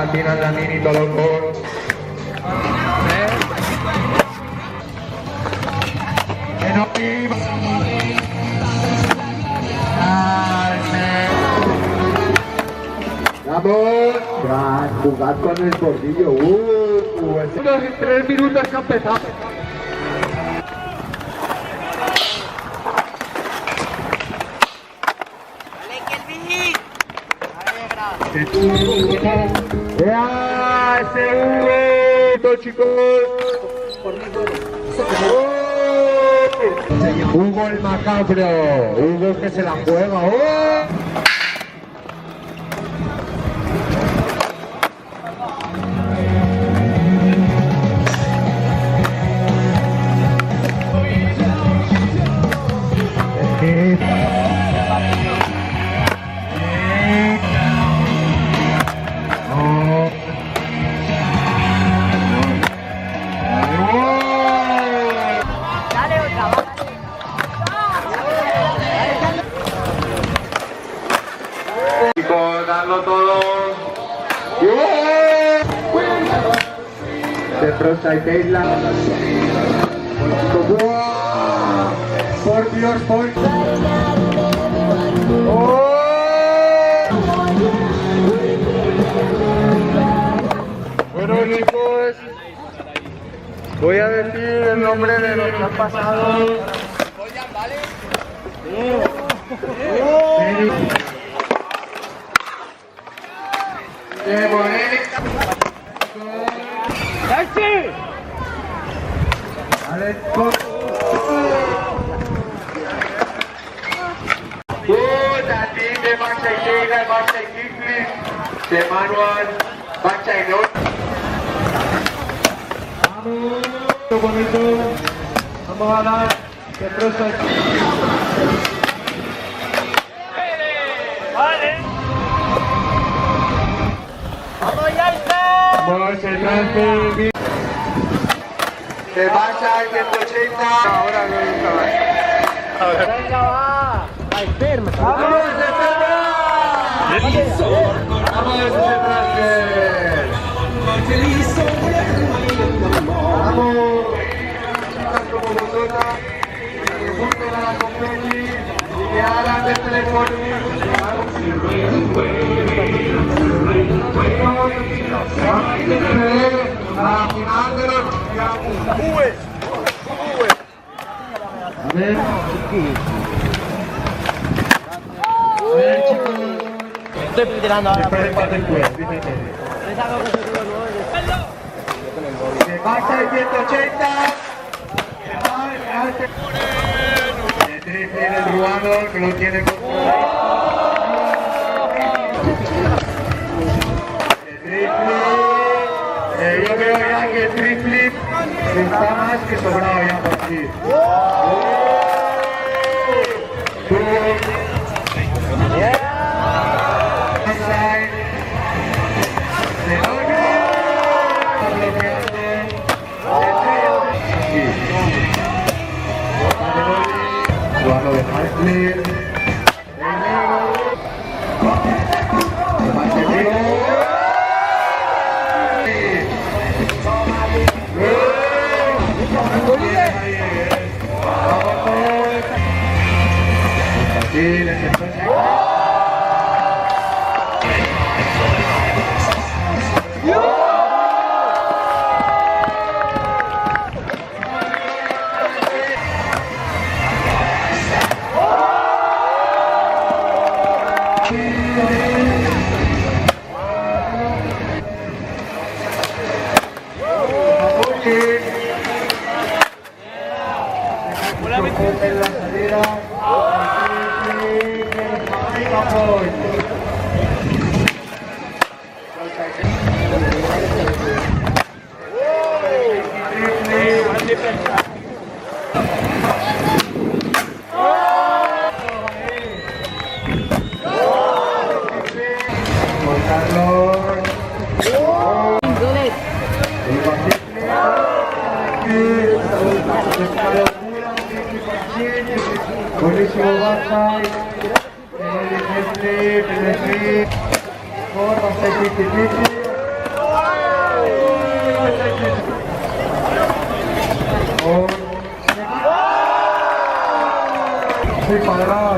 patina la mini loco. Que no iba. Vamos. Tras jugar con el bordillo. Unos 3 minutos que ha empezado. ¡Ya! ¡Ese chicos! Hugo el macabro. Hugo que se la juega. ¡Oh! Darlo todo. De Frostbite Island. Por Dios, por. Bueno, chicos, voy a decir el nombre de los que han pasado. De Manuel, Bacha y Not. Vamos, qué bonito. Vamos a dar de prosa. Vale. Vamos ya, vamos el trance. De Bacha 180. Ahora no hay caballo. Venga, va. A enferma. Vamos, enferma. Vamos ese trance. Vamos. Como vosotras, que busquen a la competi y que hagan de teléfono. La final de los a ver. A ver, chicos. Estoy tirando ahora. Se pasa el 180. El triple del ruano que lo tiene controlado. El triple. Yo veo ya que el triple está más que sobrado ya por aquí. Ruano de Markley. Buenísimo backside, el por bastante difícil. Sí, para